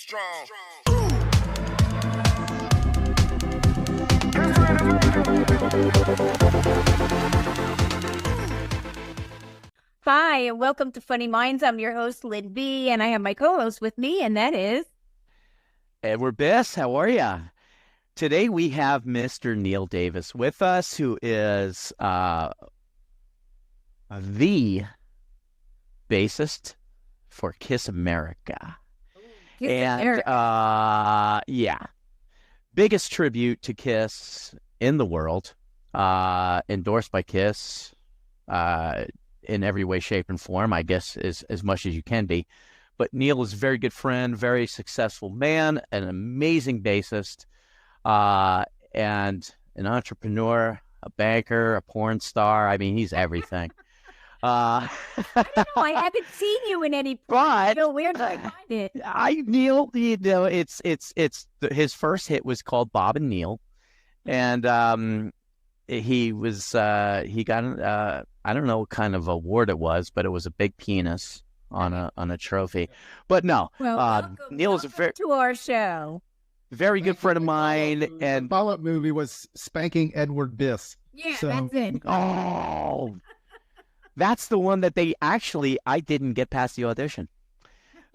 strong. Hi, and welcome to Funny Minds. I'm your host, Lynn B., and I have my co-host with me, and that is... Edward Biss. How are ya? Today we have Mr. Neil Davis with us, who is the bassist for Kiss America. Biggest tribute to Kiss in the world, endorsed by Kiss in every way, shape, and form, I guess, as much as you can be. But Neil is a very good friend, very successful man, an amazing bassist, and an entrepreneur, a banker, a porn star. I mean, he's everything. I haven't seen you in any. But where did I find it? Neil, it's his first hit was called Bob and Neil, and he got I don't know what kind of award it was, but it was a big penis on a trophy. But no, Neil is a very to our show. Very good friend of mine, and the follow-up movie was Spanking Edward Biss. Yeah, that's it. Oh, that's the one that I didn't get past the audition,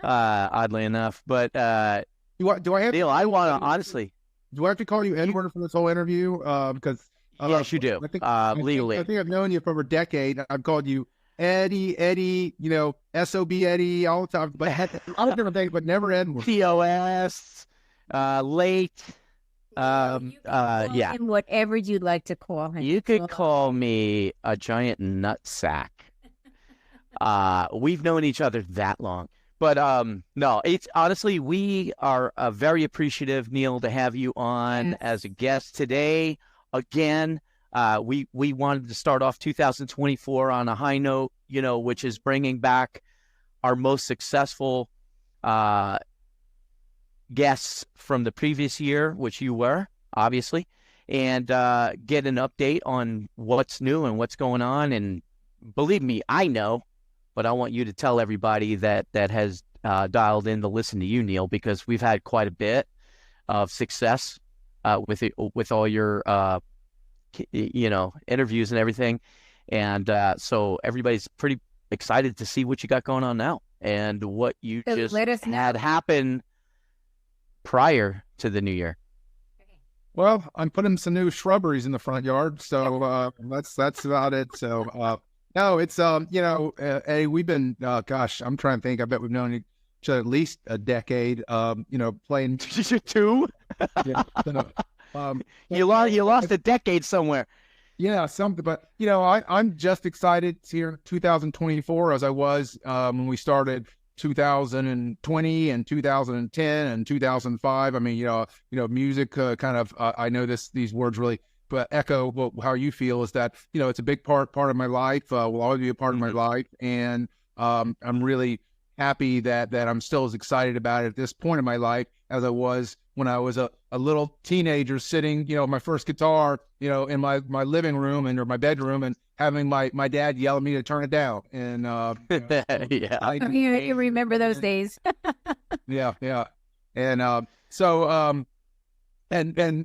oddly enough. But do I have Neil? I want to honestly. Do I have to call you Edward for this whole interview? Because yes, you do. Legally, I think I've known you for over a decade. I've called you Eddie, SOB Eddie all the time, but all different things, but never Edward. POS, late. Yeah. And whatever you'd like to call him. You could call me a giant nutsack. We've known each other that long. But no, it's honestly, we are very appreciative, Neil, to have you on as a guest today. Again, we wanted to start off 2024 on a high note, which is bringing back our most successful guests from the previous year, which you were, obviously, and get an update on what's new and what's going on. And believe me, I know, but I want you to tell everybody that has dialed in to listen to you, Neil, because we've had quite a bit of success with all your interviews and everything, and so everybody's pretty excited to see what you got going on now and what you just had happen prior to the new year. Well, I'm putting some new shrubberies in the front yard, so that's about it. So no, it's hey, we've been gosh, I'm trying to think. I bet we've known each other at least a decade. Playing two. Yeah, you lost a decade somewhere. Yeah, something. But I'm just excited here in 2024 as I was when we started 2020 and 2010 and 2005. I mean, music kind of. I know these words really, but echo how you feel is that it's a big part of my life. Will always be a part of my life, and I'm really happy that I'm still as excited about it at this point in my life as I was when I was a little teenager sitting, my first guitar, in my living room or my bedroom, and having my dad yell at me to turn it down. And yeah, you remember those days. yeah. And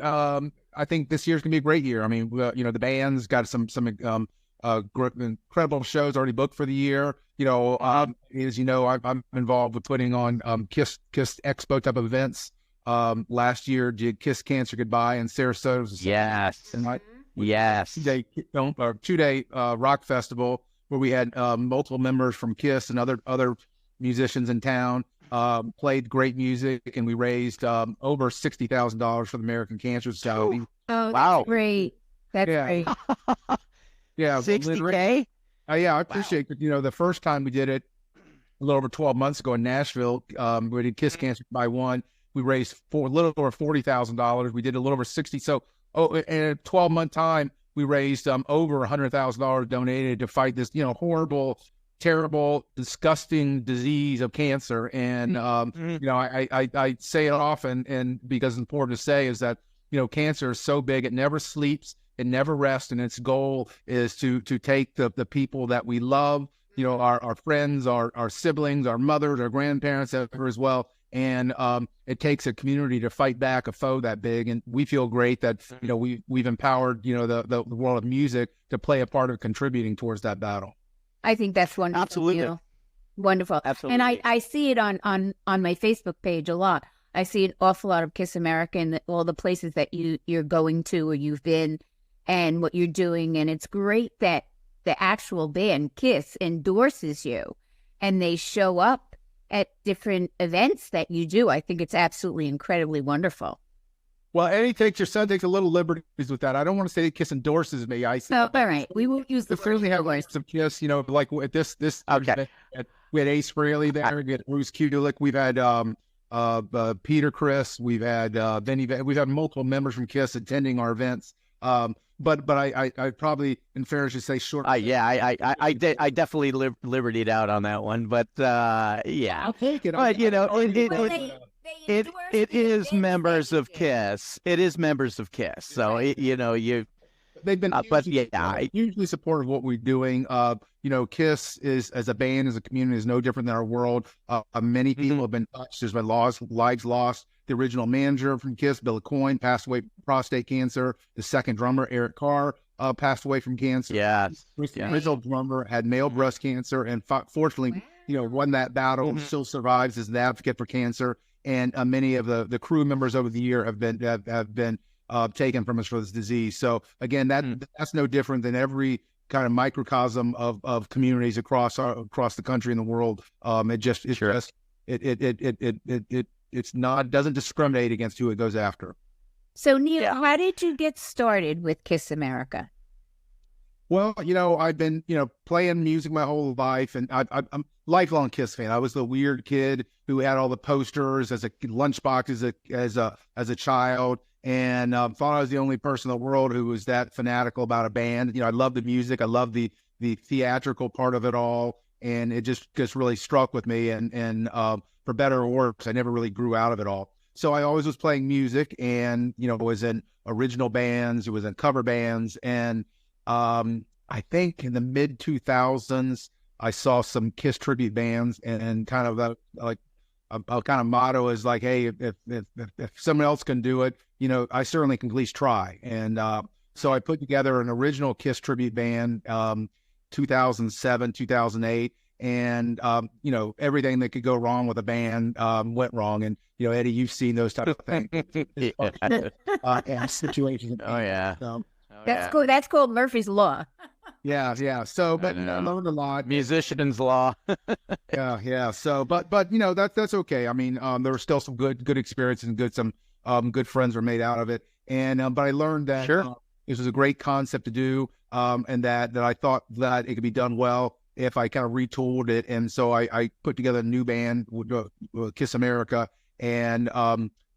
I think this year's gonna be a great year. I mean, the band's got some incredible shows already booked for the year. As you know, I'm involved with putting on Kiss Expo type of events. Last year did Kiss Cancer Goodbye in Sarasota. Yes. And yes. 2-day rock festival where we had multiple members from Kiss and other musicians in town. Played great music, and we raised over $60,000 for the American Cancer Society. Oh, wow. That's great. That's great. Yeah. $60K? Yeah, I appreciate it. The first time we did it a little over 12 months ago in Nashville, we did Kiss Cancer by One. We raised a little over $40,000. We did a little over 60. So, in a 12-month time, we raised over $100,000 donated to fight this, horrible, terrible, disgusting disease of cancer. And I say it often, and because it's important to say, is that cancer is so big, it never sleeps, it never rests, and its goal is to take the people that we love, our friends, our siblings, our mothers, our grandparents, as well, And it takes a community to fight back a foe that big. And we feel great that, we've empowered, the world of music to play a part of contributing towards that battle. I think that's wonderful. Absolutely. Wonderful. Absolutely. And I see it on my Facebook page a lot. I see an awful lot of Kiss America and all the places that you're going to or you've been and what you're doing. And it's great that the actual band, Kiss, endorses you and they show up at different events that you do. I think it's absolutely incredibly wonderful. Well, Eddie your son takes a little liberties with that. I don't want to say that Kiss endorses me. I say, all right. We won't use the certainly have some Kiss, like at this. Okay. We had Ace Frehley there. We had Bruce Kulick. We've had Peter Criss. We've had we've had multiple members from Kiss attending our events. But I probably, in fairness, should say short. I definitely libertied out on that one, but yeah. I'll take it. But it is members of Kiss. It is members of Kiss. So they've been but hugely supportive of what we're doing. Kiss is, as a band, as a community, is no different than our world. Many people have been touched. There's been lives lost. The original manager from Kiss, Bill Coyne, passed away from prostate cancer. The second drummer, Eric Carr, passed away from cancer. Yes. The original drummer had male breast cancer, and fortunately, won that battle. Still survives as an advocate for cancer. And many of the crew members over the year have been taken from us for this disease. So again, that's no different than every kind of microcosm of communities across the country and the world. It's not, doesn't discriminate against who it goes after. So Neil, how did you get started with Kiss America? Well, I've been, playing music my whole life, and I'm a lifelong Kiss fan. I was the weird kid who had all the posters as a lunchbox as a child, and thought I was the only person in the world who was that fanatical about a band. I love the music. I love the theatrical part of it all, and it just really struck with me. And for better or worse, I never really grew out of it all. So I always was playing music, and was in original bands, it was in cover bands, and I think in the mid 2000s I saw some Kiss tribute bands, and kind of a kind of motto is like, hey, if someone else can do it, I certainly can at least try. And so I put together an original Kiss tribute band, 2007, 2008. And, everything that could go wrong with a band went wrong. And, Eddie, you've seen those type of things. And situations. Oh, yeah. That's cool. That's called Murphy's Law. Yeah. So, but I learned a lot. Musician's law. Yeah. So, but that's okay. I mean, there were still some good experiences and some good friends were made out of it. And but I learned that this was a great concept to do, and that I thought that it could be done well if I kind of retooled it. And so I put together a new band with Kiss America, and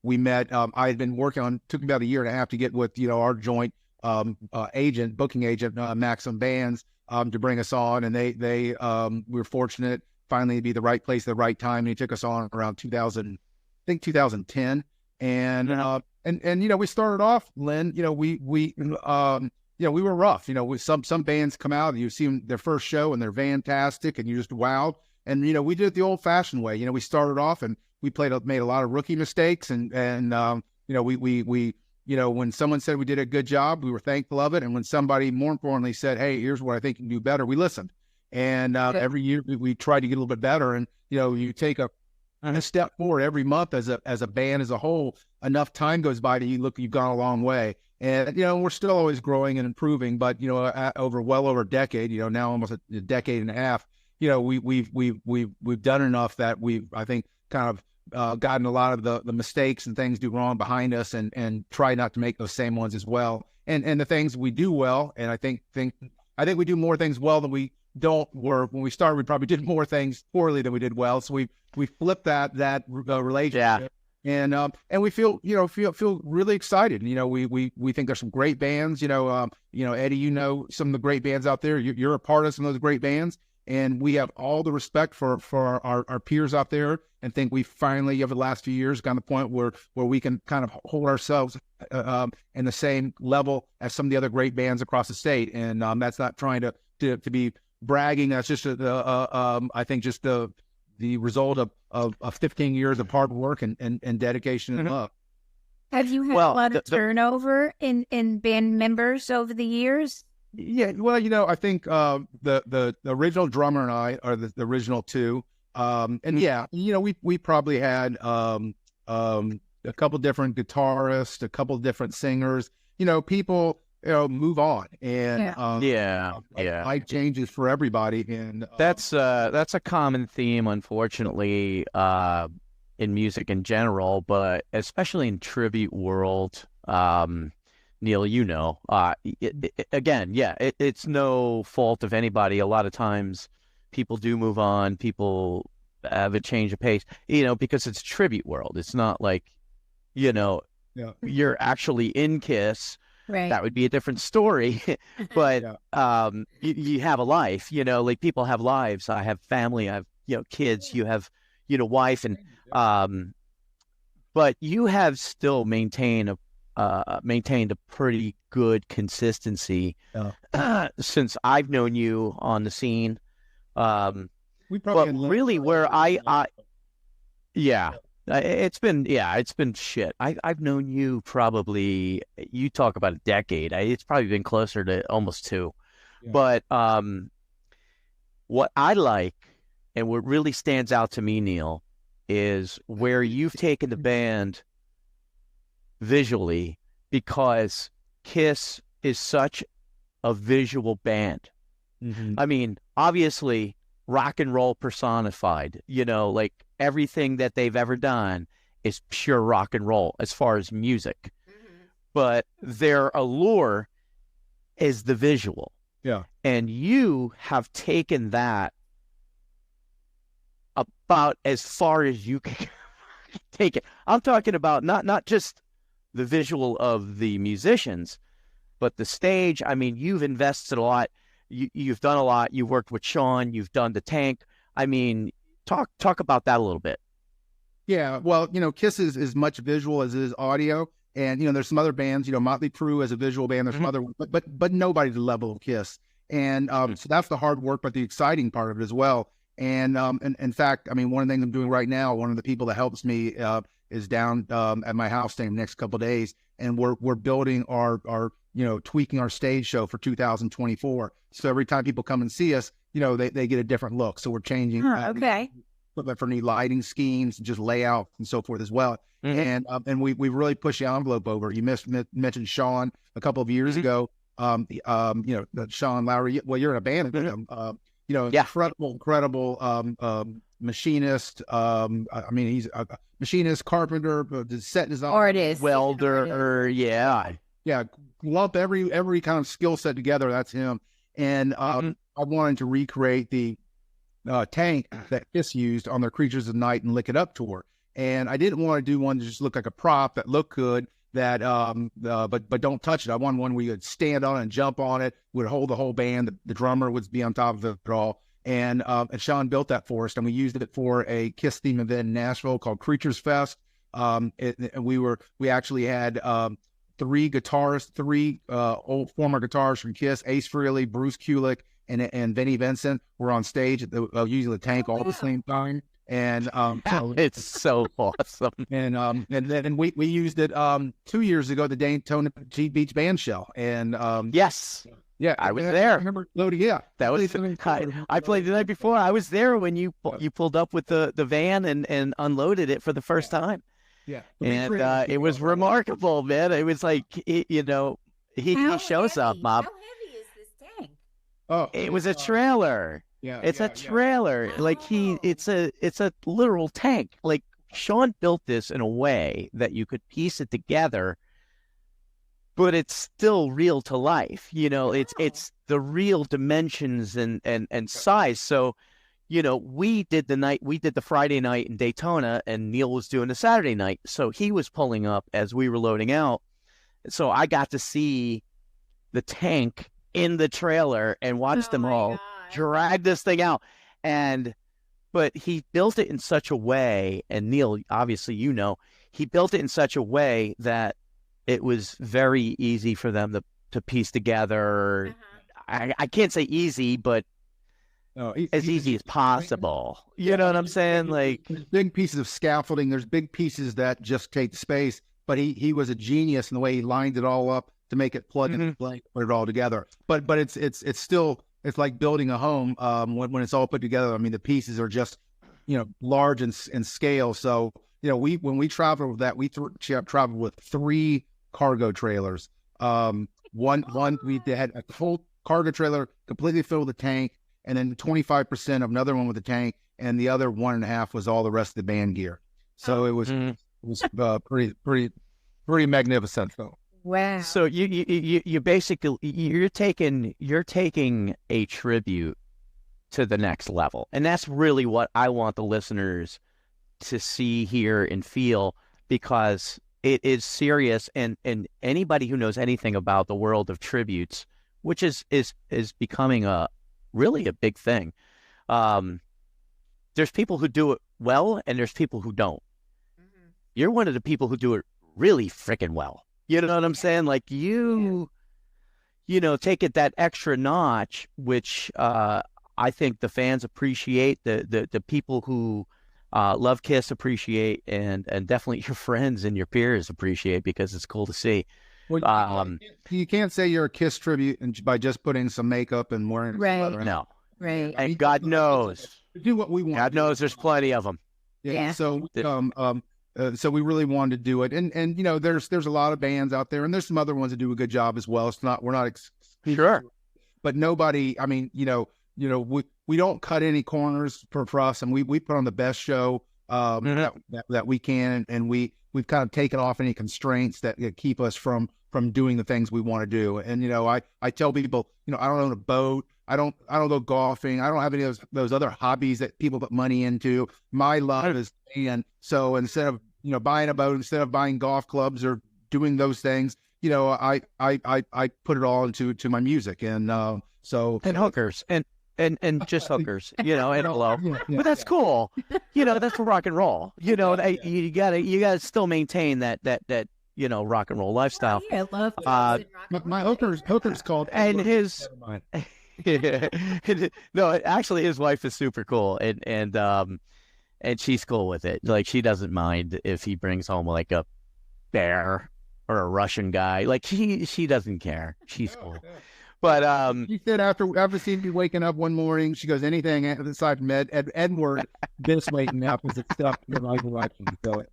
we met. I had been working on. Took me about a year and a half to get with our joint booking agent, Maxim Bands, to bring us on, and they we were fortunate finally to be the right place at the right time. And he took us on around 2010, and we started off, Lynn. We were rough. Some bands come out and you see them their first show and they're fantastic and you just wowed. And we did it the old-fashioned way. We started off and we made a lot of rookie mistakes, and we when someone said we did a good job, we were thankful of it. And when somebody, more importantly, said, hey, here's what I think you can do better, we listened. And every year we tried to get a little bit better. And, you take a step forward every month as a band as a whole. Enough time goes by to you've gone a long way. And, we're still always growing and improving, but, over a decade, now almost a decade and a half, we've done enough that I think, kind of, gotten a lot of the mistakes and things do wrong behind us, and try not to make those same ones as well. And the things we do well, and I think we do more things well than we don't. When we started, we probably did more things poorly than we did well. So we flipped that relationship, and we feel really excited. We think there's some great bands. Eddie, some of the great bands out there. You're a part of some of those great bands. And we have all the respect for our peers out there, and think we finally, over the last few years, gotten to the point where we can kind of hold ourselves in the same level as some of the other great bands across the state. And that's not trying to be bragging. That's just I think just the result of 15 years of hard work and dedication and love. Have you had a lot of turnover in band members over the years? Yeah, well, I think the original drummer and I are the original two. And yeah, we probably had a couple different guitarists, a couple different singers. People move on, and life changes for everybody, and that's a common theme, unfortunately, in music in general, but especially in tribute world. Neil, it's no fault of anybody. A lot of times people do move on, people have a change of pace, because it's tribute world. It's not like, you're actually in Kiss. Right. That would be a different story. But you have a life, like people have lives. I have family, I have, kids, you have, wife, and but you have still maintained a pretty good consistency since I've known you on the scene. We probably really where it's been shit. I've known you probably, you talk about a decade. It's probably been closer to almost 2. Yeah. But what I like and what really stands out to me, Neil, is where you've taken the band visually, because Kiss is such a visual band. Mm-hmm. I mean, obviously, rock and roll personified, like everything that they've ever done is pure rock and roll as far as music. Mm-hmm. But their allure is the visual. Yeah. And you have taken that about as far as you can take it. I'm talking about not just the visual of the musicians, but the stage. I mean, you've invested a lot. You've done a lot. You've worked with Sean. You've done the tank. I mean, talk about that a little bit. Yeah, well, Kiss is as much visual as it is audio, and there's some other bands. Motley Crue as a visual band. There's some other, but nobody to the level of Kiss. And so that's the hard work, but the exciting part of it as well. And in fact, I mean, one of the things I'm doing right now, one of the people that helps me is down at my house in the next couple of days, and we're building our tweaking our stage show for 2024. So every time people come and see us, they get a different look. So we're changing equipment for new lighting schemes, just layout and so forth as well. Mm-hmm. And we really push the envelope over. You mentioned Sean a couple of years ago. Sean Lowry. Well, you're in a band with him. Incredible machinist. I mean, he's a machinist, carpenter, set design, artist, welder. Yeah, lump every kind of skill set together. That's him. And I wanted to recreate the tank that Kiss used on their Creatures of Night and Lick It Up tour. And I didn't want to do one that just looked like a prop that looked good, that but don't touch it. I wanted one where you would stand on it and jump on it, would hold the whole band. The drummer would be on top of it all. And Sean built that for us, and we used it for a Kiss theme event in Nashville called Creatures Fest. We actually had 3 guitarists, 3 old former guitarists from Kiss, Ace Frehley, Bruce Kulick, and Vinnie Vincent were on stage at using the tank all at the same time. And it's so awesome. And then we used it 2 years ago, the Daytona Beach band shell. And yes. Yeah, I was there. I remember loading. Yeah, that was. I played the night before. I was there when you pulled up with the van and unloaded it for the first time. Yeah, and it was remarkable, man. It was like he shows up, Bob. How heavy is this tank? Oh, it was a trailer. Yeah, it's a trailer. Yeah. Like it's a literal tank. Like Sean built this in a way that you could piece it together, but it's still real to life. It's the real dimensions and size. So, we did the Friday night in Daytona, and Neil was doing the Saturday night. So he was pulling up as we were loading out. So I got to see the tank in the trailer and watch them all drag this thing out. But he built it in such a way, and Neil, obviously, he built it in such a way that it was very easy for them to piece together. I can't say easy, but as easy as possible. You know what I'm saying? Like, there's big pieces of scaffolding. There's big pieces that just take space. But he was a genius in the way he lined it all up to make it plug and play, put it all together. But it's still, it's like building a home when it's all put together. I mean, the pieces are just, large in scale. So, when we traveled with that, we traveled with 3 cargo trailers. One we had a full cargo trailer completely filled with a tank, and then 25% of another one with a tank, and the other 1.5 was all the rest of the band gear. So it was pretty magnificent. So. Wow. So you basically you're taking a tribute to the next level, and that's really what I want the listeners to see, hear, and feel, because it is serious, and anybody who knows anything about the world of tributes, which is becoming really a big thing. There's people who do it well, and there's people who don't. Mm-hmm. You're one of the people who do it really freaking well. You know what I'm saying? Like you take it that extra notch, which I think the fans appreciate, the people who love Kiss appreciate, and definitely your friends and your peers appreciate, because it's cool to see. Well, you can't say you're a Kiss tribute by just putting some makeup and wearing right. No. Right. And God knows. Do what we want. God knows there's plenty of them. Yeah. So so we really wanted to do it, and there's a lot of bands out there, and there's some other ones that do a good job as well. We're not sure, but nobody. I mean, we don't cut any corners for us, and we put on the best show that we can, and we've kind of taken off any constraints that keep us from doing the things we want to do. And I tell people, I don't own a boat. I don't go golfing. I don't have any of those other hobbies that people put money into. My love is, and so instead of buying a boat, instead of buying golf clubs or doing those things, I put it all into my music, and hookers and just hookers, and hello. But that's cool. That's rock and roll. You gotta still maintain that rock and roll lifestyle. Oh, yeah, I love my hooker's called and his. No, actually, his wife is super cool, and she's cool with it. Like, she doesn't mind if he brings home like a bear or a Russian guy. Like, she doesn't care. She's cool. But she said after seeing me waking up one morning, she goes, anything aside from Edward this waking up is stuff that I can watch him do it.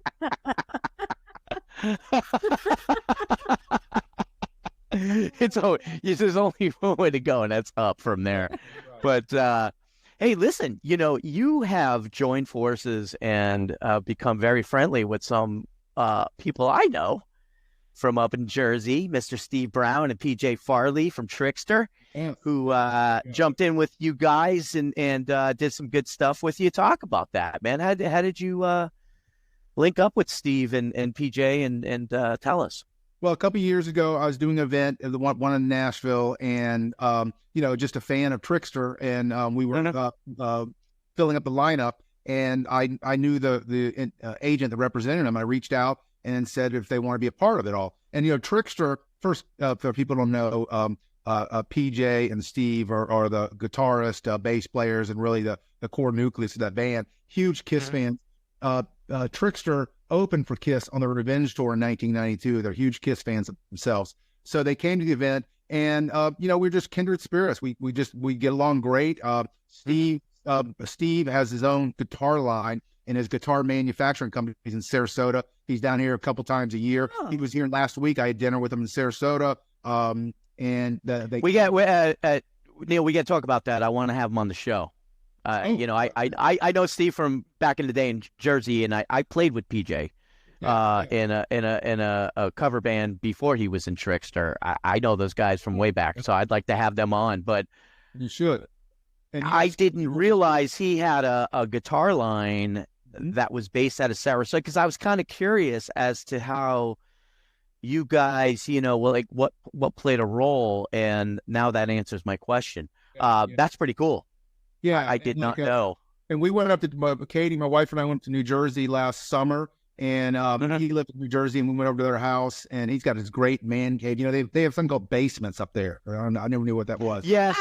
There's only one way to go, and that's up from there. But hey, listen, you have joined forces and become very friendly with some people I know from up in Jersey, Mr. Steve Brown and PJ Farley from Trickster, who jumped in with you guys and did some good stuff with you. Talk about that, man. How did you link up with Steve and PJ and tell us? Well, a couple of years ago, I was doing an event at the one in Nashville, and just a fan of Trickster, and we were filling up the lineup, and I knew the agent that represented him. I reached out and said if they want to be a part of it all. And Trickster, first, for people who don't know, PJ and Steve are the guitarist, bass players, and really the core nucleus of that band. Huge Kiss fans. Trickster opened for Kiss on the Revenge tour in 1992. They're huge Kiss fans themselves. So they came to the event, and we're just kindred spirits. We get along great. Steve has his own guitar line and his guitar manufacturing company. He's in Sarasota. He's down here a couple times a year. Oh. He was here last week. I had dinner with him in Sarasota. Neil, we got to talk about that. I want to have him on the show. I know Steve from back in the day in Jersey, and I played with PJ in a cover band before he was in Trickster. I know those guys from way back, so I'd like to have them on. But you should. And I didn't realize he had a guitar line that was based out of Sarasota, because I was kind of curious as to how you guys, what played a role, and now that answers my question. That's pretty cool. Yeah, I did not know. And we went up to Katie, my wife, and I went to New Jersey last summer, And Mhm. he lived in New Jersey, and we went over to their house, and he's got his great man cave. You know, they have something called basements up there. I never knew what that was. Yes.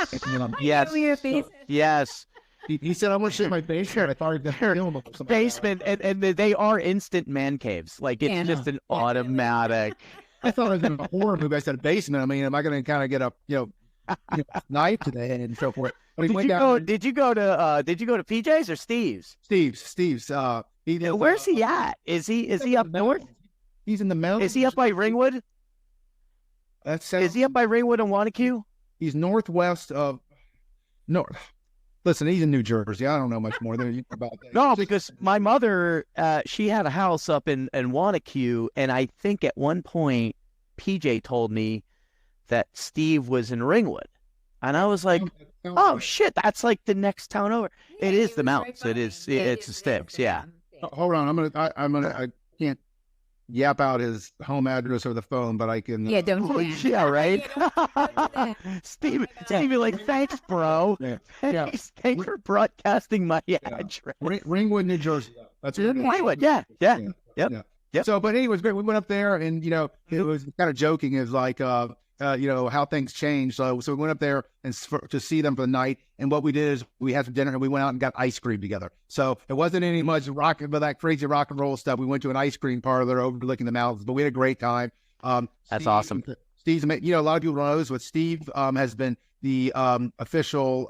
Yes. Your face. Yes. He said, "I'm gonna shit in my basement." I thought he'd kill him or something. Basement, and they are instant man caves. Like it's Yeah. just an automatic. I thought it was in a horror movie. I said basement. I mean, am I going to kind of get a knife today and so forth? But he Did went you down. go? Did you go to PJ's or Steve's? Steve's. Where's he at? Is he up north? He's in the mountains. Is he up by Ringwood? Is he up by Ringwood and Wanacue? He's northwest of north. Listen, he's in New Jersey. I don't know much more than about that. No, because my mother, she had a house up in Wanacue, and I think at one point PJ told me that Steve was in Ringwood, and I was like, "Oh shit, that's like the next town over." It is the mountains. It is. It's the sticks. Yeah. Hold on. I can't yap out his home address over the phone, but I can. Yeah, don't. Oh, yeah, right. Steve, like, thanks, bro. Yeah. Thanks for broadcasting my address. Ringwood, New Jersey. That's what it is. Ringwood, yeah. Yep. So, but anyways, great. We went up there, and it was kind of joking. Is like, how things change. So we went up there and to see them for the night. And what we did is we had some dinner, and we went out and got ice cream together. So it wasn't any much but that crazy rock and roll stuff. We went to an ice cream parlor overlooking the mountains, but we had a great time. That's awesome. Steve's, a lot of people don't know this, but Steve has been the official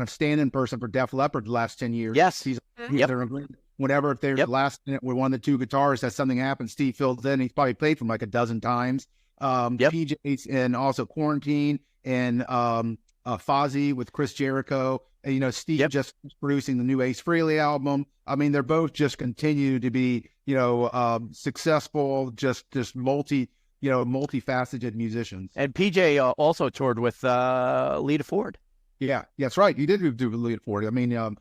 stand-in person for Def Leppard the last 10 years. Yes. He's Yep. whenever if there's last minute where one of the two guitarists has something happen, Steve fills in. He's probably played for him like a dozen times. PJ's and also Quarantine and Fozzy with Chris Jericho. And, Steve just producing the new Ace Frehley album. I mean, they're both just continue to be, successful, just multifaceted musicians. And PJ also toured with Lita Ford. Yeah, that's right. You did do Lita Ford. I mean, and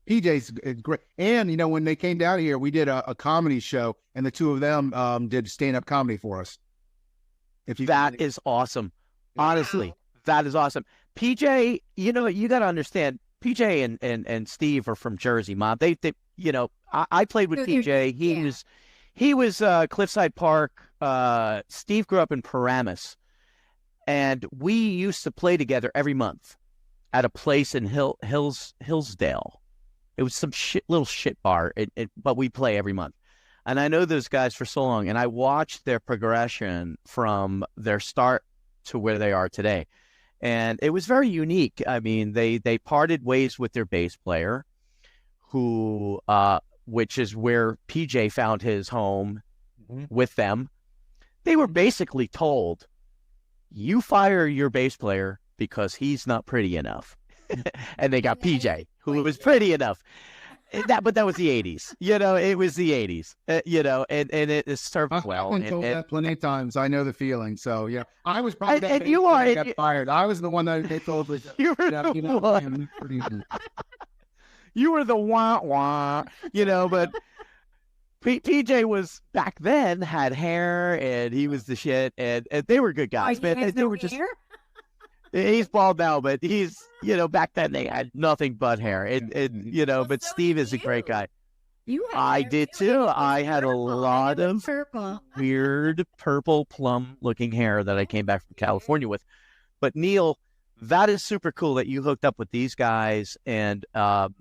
PJ's great. And, when they came down here, we did a comedy show, and the two of them did stand-up comedy for us. That is awesome. Honestly, that is awesome. PJ, you got to understand, PJ and Steve are from Jersey, Mom. They I played with PJ. He was Cliffside Park. Steve grew up in Paramus, and we used to play together every month at a place in Hillsdale. It was some little shit bar, but we play every month. And I know those guys for so long, and I watched their progression from their start to where they are today. And it was very unique. I mean, they parted ways with their bass player, who which is where PJ found his home with them. They were basically told, you fire your bass player because he's not pretty enough. And they got PJ, who was pretty enough. But that was the 80s. It was the 80s. And it served well. I've been told that plenty of times. I know the feeling. So yeah, I was probably that and you are got fired. I was the one that they told me. You were the one. You were the wah. But PJ was back then had hair, and he was the shit, and they were good guys. They were just. He's bald now, but he's, back then they had nothing but hair. But Steve is a great guy. I did too. I had a lot of weird purple plum looking hair that I came back from California with. But Neil, that is super cool that you hooked up with these guys, and I'm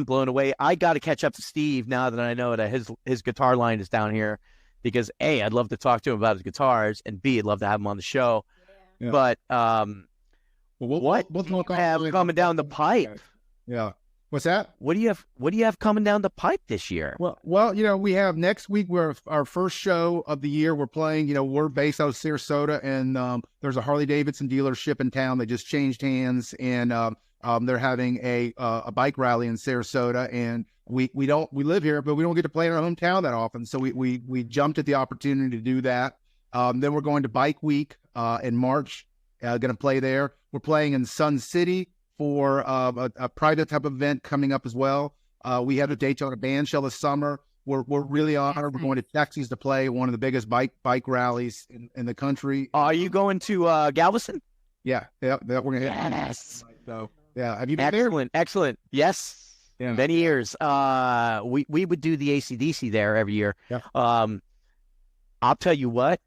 blown away. I got to catch up to Steve now that I know that his guitar line is down here, because A, I'd love to talk to him about his guitars, and B, I'd love to have him on the show. Yeah. But what do you have coming down the pipe? Yeah. What's that? What do you have coming down the pipe this year? Well, we have next week, we're our first show of the year. We're playing, we're based out of Sarasota, and there's a Harley Davidson dealership in town that just changed hands, and they're having a bike rally in Sarasota, and we live here, but we don't get to play in our hometown that often. So we jumped at the opportunity to do that. Then we're going to Bike Week in March, going to play there. We're playing in Sun City for a private type event coming up as well. We had a Daytona band shell this summer. We're really honored. We're going to Texas to play one of the biggest bike rallies in the country. Are you going to Galveston? Yeah, we're going to hit. Yes. So, yeah, have you been there? Excellent. Yes. Yeah. Many years. We would do the AC/DC there every year. Yeah. I'll tell you what,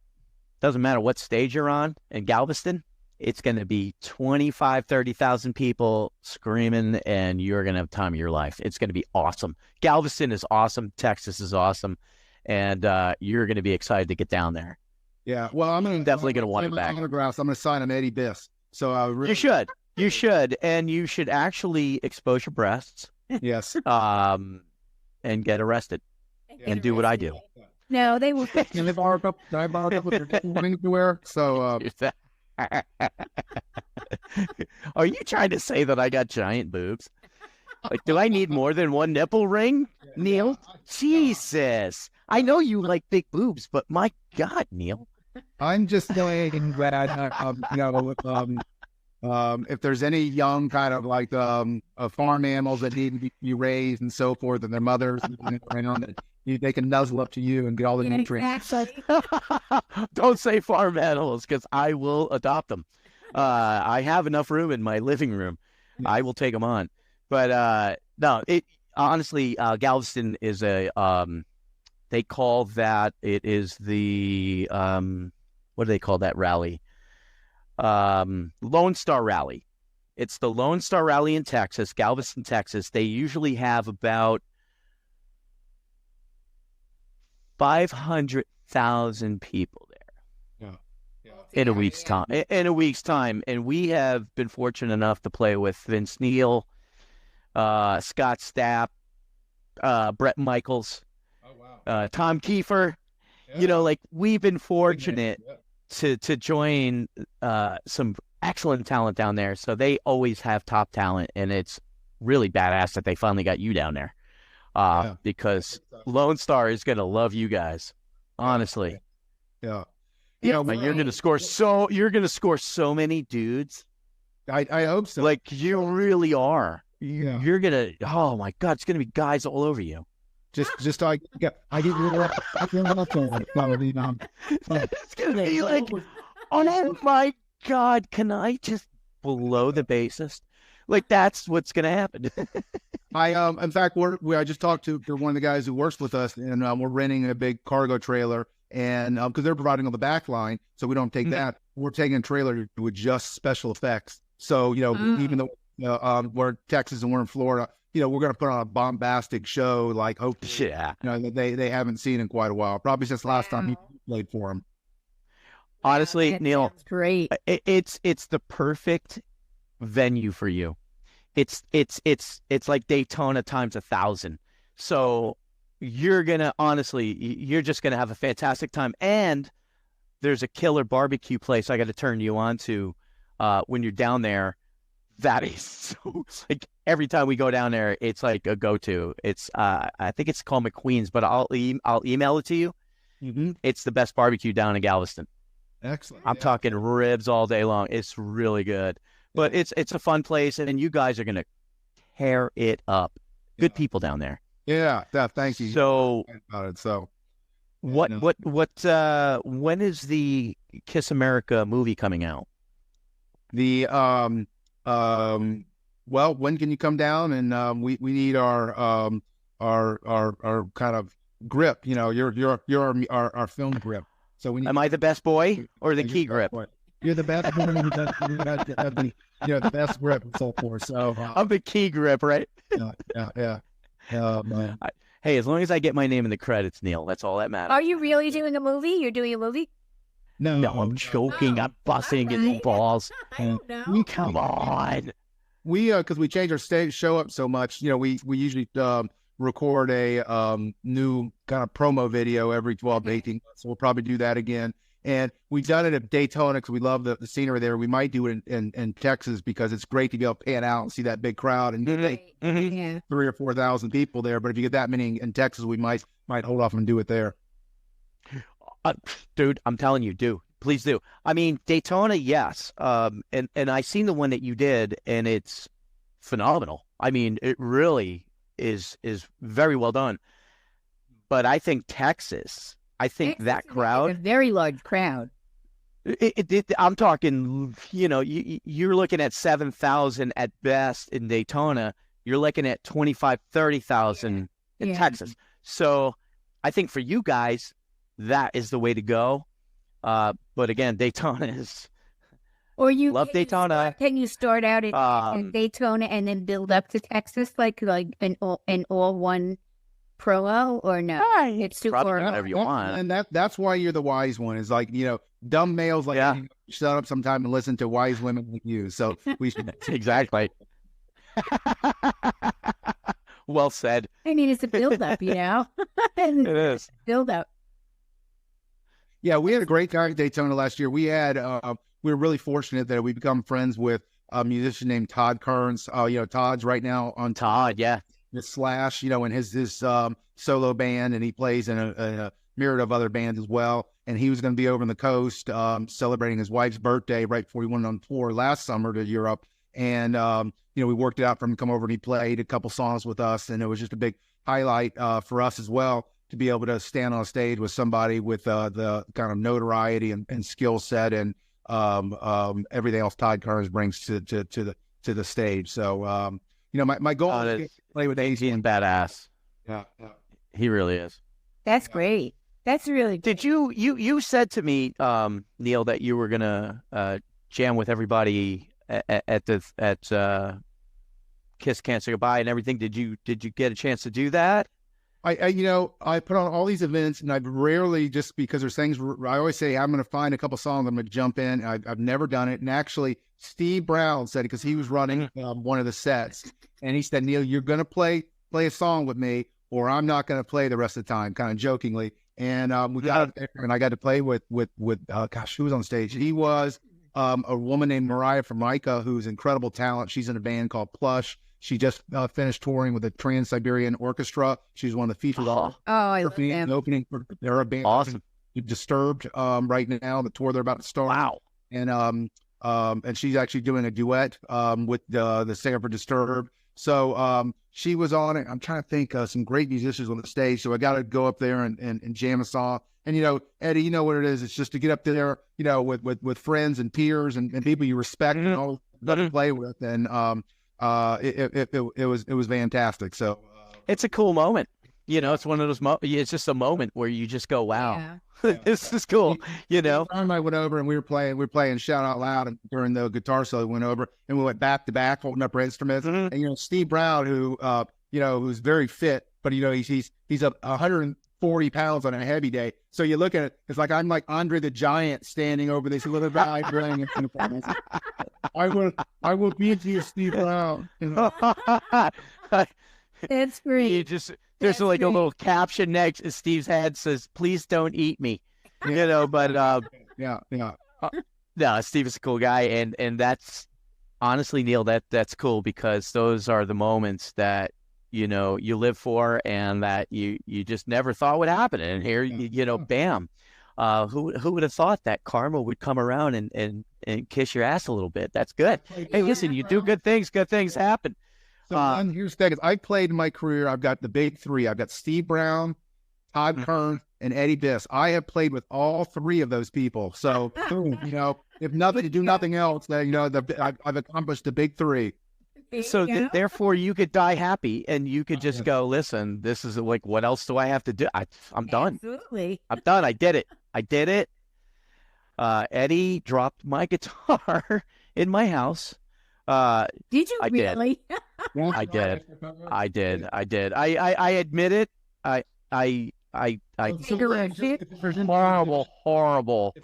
doesn't matter what stage you're on in Galveston, it's going to be 25, 30,000 people screaming, and you're going to have time of your life. It's going to be awesome. Galveston is awesome. Texas is awesome. And you're going to be excited to get down there. Yeah. Well, I'm definitely going to want it back. Autographs. I'm going to sign them Eddie Biss. So really... You should. And you should actually expose your breasts. Yes. And get arrested. And do what I do. No, they will. And they borrow a couple with their wanting to wear. So are you trying to say that I got giant boobs? Like, do I need more than one nipple ring, Neil? Jesus. I know you like big boobs, but my God, Neil. I'm just saying that, if there's any young kind of like farm animals that need to be raised and so forth, and their mothers, they can nuzzle up to you and get all the nutrients. Don't say farm animals, because I will adopt them. I have enough room in my living room. Yeah. I will take them on. But no, honestly, Galveston is they call that, it is the, what do they call that rally? Lone Star Rally. It's the Lone Star Rally in Texas, Galveston, Texas. They usually have about 500,000 people there. Yeah. In a week's time. In a week's time. And we have been fortunate enough to play with Vince Neil, Scott Stapp, Brett Michaels, Tom Kiefer. Yeah. We've been fortunate to join some excellent talent down there. So they always have top talent, and it's really badass that they finally got you down there. Because Lone Star is going to love you guys, honestly. Yeah. You're going to score so many dudes. I hope so. Like, you really are. Yeah. You're going to, oh my God, it's going to be guys all over you. Just I get it's going to be like, oh my God, can I just blow the bassist? Like, that's what's going to happen. In fact, I just talked to one of the guys who works with us, and we're renting a big cargo trailer, and because they're providing all the back line, so we don't take that. We're taking a trailer with just special effects. So, even though we're in Texas and we're in Florida, we're going to put on a bombastic show, like, hopefully, that they haven't seen in quite a while, probably since last time you played for them. Honestly, Neil, great. It's the perfect venue for you. It's like Daytona times 1,000. So you're just gonna have a fantastic time. And there's a killer barbecue place I got to turn you on to when you're down there. That is so, like, every time we go down there, it's like a go-to. It's I think it's called McQueen's, but I'll email it to you. Mm-hmm. It's the best barbecue down in Galveston. Excellent. I'm talking ribs all day long. It's really good. But it's a fun place, and you guys are going to tear it up. Good people down there. Yeah, thank you. So, when is the Kiss America movie coming out? Well, when can you come down? And we need our kind of grip. You're our film grip. So am I the best boy or the key grip? You're the best. You're the best grip and so forth. So I'm the key grip, right? Yeah. Man. Hey, as long as I get my name in the credits, Neil, that's all that matters. Are you really doing a movie? You're doing a movie? No, I'm joking. I'm busting his balls. I don't know. Come on. We because we changed our show up so much. We usually record a new kind of promo video every 12 to 18 months. So we'll probably do that again. And we've done it at Daytona because we love the scenery there. We might do it in Texas because it's great to be able to pan out and see that big crowd and Yeah. 3,000 or 4,000 people there. But if you get that many in Texas, we might hold off and do it there. Dude, I'm telling you, please do. I mean, Daytona, yes. And I seen the one that you did, and it's phenomenal. I mean, it really is very well done. But I think Texas, that crowd, a very large crowd. I'm talking, you're looking at 7,000 at best in Daytona. you're looking at 25, 30,000 in Texas. So I think for you guys, that is the way to go. But again, Daytona is. Or you love Daytona. Can you start out at Daytona and then build up to Texas like an all one promo, or no? It's too far. Whatever you want. And that's why you're the wise one. Is like, dumb males like you shut up sometime and listen to wise women like you. So we should exactly. Well said. I mean, it's a build up, It is build up. Yeah, we had a great time at Daytona last year. We were really fortunate that we become friends with a musician named Todd Kearns. Todd's right now on Todd, the Slash, in his solo band, and he plays in a myriad of other bands as well. And he was going to be over on the coast celebrating his wife's birthday right before he went on tour last summer to Europe. And we worked it out for him to come over, and he played a couple songs with us, and it was just a big highlight for us as well to be able to stand on stage with somebody with the kind of notoriety and skill set and everything else Todd Kearns brings to the stage. So my goal is to play with Ace. He's badass. Yeah, he really is. That's great. That's really great. Did you said to me, Neil, that you were gonna jam with everybody at Kiss Cancer Goodbye and everything? Did you get a chance to do that? I put on all these events, and I've rarely, just because there's things, I always say I'm going to find a couple songs I'm going to jump in. I've never done it. And actually, Steve Brown said it because he was running one of the sets, and he said, Neil, you're going to play a song with me, or I'm not going to play the rest of the time, kind of jokingly. And we got up there, and I got to play with who was on stage? He was a woman named Mariah Formica, who's incredible talent. She's in a band called Plush. She just finished touring with the Trans-Siberian Orchestra. She's one of the featured artists. Oh, I love them. Opening for their band. Awesome. Disturbed right now, the tour they're about to start. Wow. And she's actually doing a duet with the singer for Disturbed. So she was on it. I'm trying to think some great musicians on the stage. So I got to go up there and jam a song. And Eddie, you know what it is. It's just to get up there, with friends and peers and people you respect and all to play with. And it was fantastic. So it's a cool moment. It's one of those it's just a moment where you just go, wow, this is cool. And I went over and we were playing Shout Out Loud, and during the guitar solo we went over and we went back to back holding up our instruments. And Steve Brown, who who's very fit, but he's up 140 pounds on a heavy day. So you look at it, it's like I'm like Andre the Giant standing over this little guy playing. I will beat you, Steve Brown. That's great. There's a little caption next to Steve's head says, "Please don't eat me," But yeah. No, Steve is a cool guy, and that's honestly, Neil, that's cool because those are the moments that you live for and that you just never thought would happen. And here, bam. Who would have thought that karma would come around and kiss your ass a little bit? That's good. Hey, listen, you do good things happen. So here's the thing. I played in my career. I've got the big three. I've got Steve Brown, Todd Kearns, and Eddie Biss. I have played with all three of those people. So, if nothing else, I've accomplished the big three. So therefore, you could die happy, and you could just go, listen, this is like, what else do I have to do? I'm done. Absolutely. I'm done. I did it. Eddie dropped my guitar in my house. Did you really? I did. I admit it. Horrible.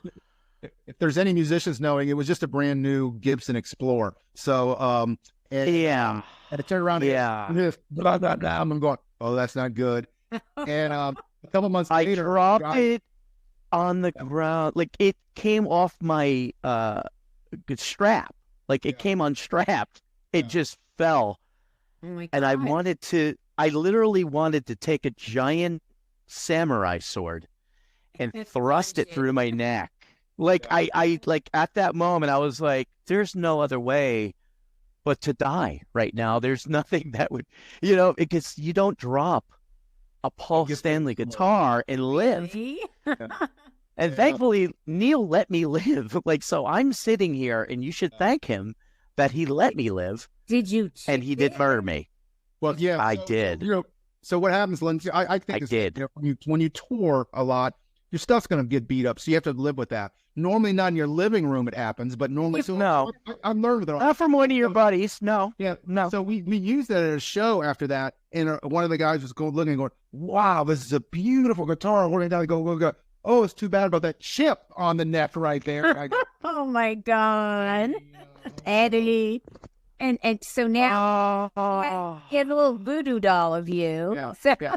If there's any musicians knowing, it was just a brand new Gibson Explorer. So, and I turned around and blah, blah, blah, I'm going, oh, that's not good. And a couple months later, I dropped it on the ground. Like it came off my strap. Like it came unstrapped. It just fell. Oh my God. And I literally wanted to take a giant samurai sword and thrust it through my neck. Like I at that moment, I was like, there's no other way but to die right now. There's nothing that would, because you don't drop a Paul Stanley guitar and live. And thankfully, Neil let me live. So I'm sitting here, and you should thank him that he let me live. Did you? And he did murder me. Well, yeah, I so, did. You know, so what happens, Lindsay? I think I it's, did. You know, when you tour a lot, your stuff's going to get beat up, so you have to live with that. Normally, not in your living room it happens, but normally, so No. I've learned that. Not from one of your buddies. No. Yeah, No. So we used that at a show after that, and one of the guys was looking and going, "Wow, this is a beautiful guitar." We're down, go. Oh, it's too bad about that chip on the neck right there. I go, Oh my God, Eddie. And so now he had a little voodoo doll of you. Yeah, So- yeah.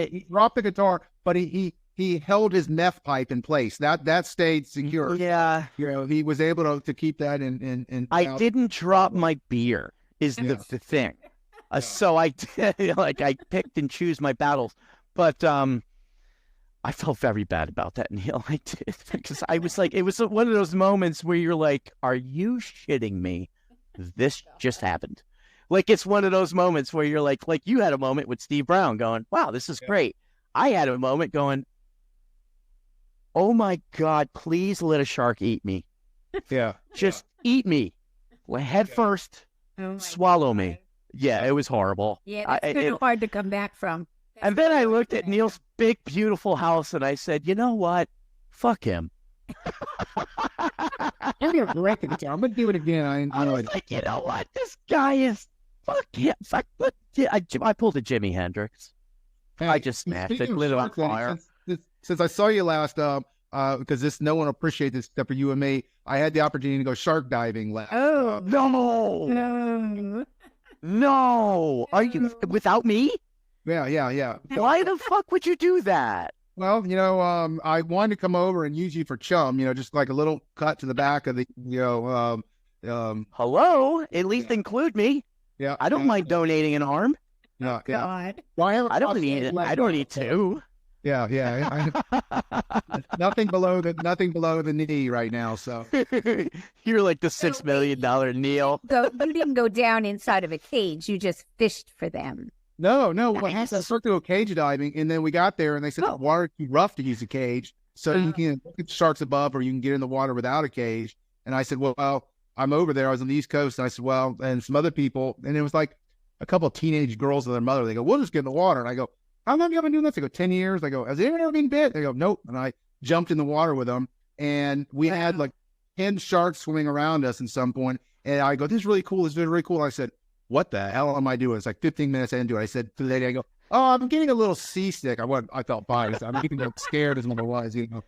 He dropped the guitar, but he held his meth pipe in place. That stayed secure. Yeah. You know, he was able to keep that in I didn't drop my beer is the thing. So I did, like, I picked and choose my battles. But I felt very bad about that, Neil. I did, because I was like, it was one of those moments where you're like, are you shitting me? This just happened. Like, it's one of those moments where you're like you had a moment with Steve Brown going, wow, this is great. I had a moment going, oh my God, please let a shark eat me. Yeah. Just eat me. Head first, Oh my swallow God. me. Yeah, it was horrible. Yeah, that's kind of hard to come back from. And then I looked at Neil's big, beautiful house and I said, you know what? Fuck him. I'm gonna break the guitar. I'm gonna do it again. I was like, you know what? This guy is, fuck him. Fuck, I pulled a Jimi Hendrix. I just smashed it, lit it on fire. Since I saw you last, because no one will appreciate this except for you and me, I had the opportunity to go shark diving last. Oh No, no. Are you without me? Yeah. Why the fuck would you do that? Well, you know, I wanted to come over and use you for chum, you know, just like a little cut to the back of the, Hello? At least include me. yeah. I don't mind donating an arm. Yeah. God. Well, I don't need two. Yeah. Nothing below the knee right now. So You're like the $6 million Neil. So you didn't go down inside of a cage. You just fished for them. no. I started to go cage diving, and then we got there, and they said the water's too rough to use a cage, so you can look at sharks above, or you can get in the water without a cage. And I said, well, I'm over there. I was on the East Coast, and I said, well, and some other people, and it was like a couple of teenage girls and their mother. They go, we'll just get in the water, and I go, how long have you been doing this? They go, 10 years. I go, has anyone ever been bit? They go, nope. And I jumped in the water with them, and we had like 10 sharks swimming around us at some point. And I go, this is really cool. This is really cool. And I said, what the hell am I doing? It's like 15 minutes into it. I said to the lady, I go, oh, I'm getting a little seasick. I felt fine. I'm getting scared as otherwise, you know.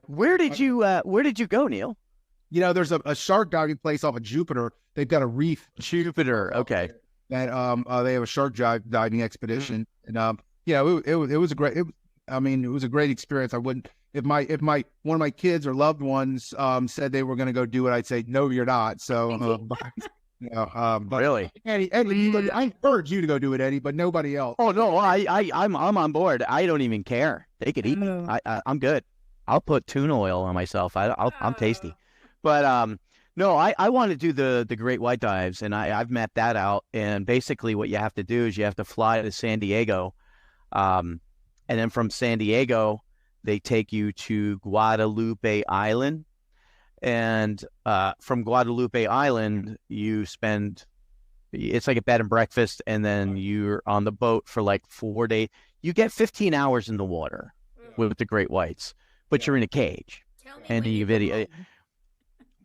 Where did you go, Neil? You know, there's a shark diving place off of Jupiter. They've got a reef. Jupiter. Okay. That they have a shark diving expedition, and yeah, it was a great. It was a great experience. I wouldn't if my one of my kids or loved ones said they were going to go do it, I'd say no, you're not. So, but Really? Eddie, I encourage you to go do it, Eddie, but nobody else. Oh no, I'm on board. I don't even care. They could eat me. I'm good. I'll put tuna oil on myself. I'm tasty. But no, I want to do the great white dives, and I've mapped that out. And basically, what you have to do is you have to fly to San Diego, and then from San Diego, they take you to Guadalupe Island, and from Guadalupe Island, you spend. It's like a bed and breakfast, and then you're on the boat for like 4 days. You get 15 hours in the water with the great whites, but you're in a cage. And you video.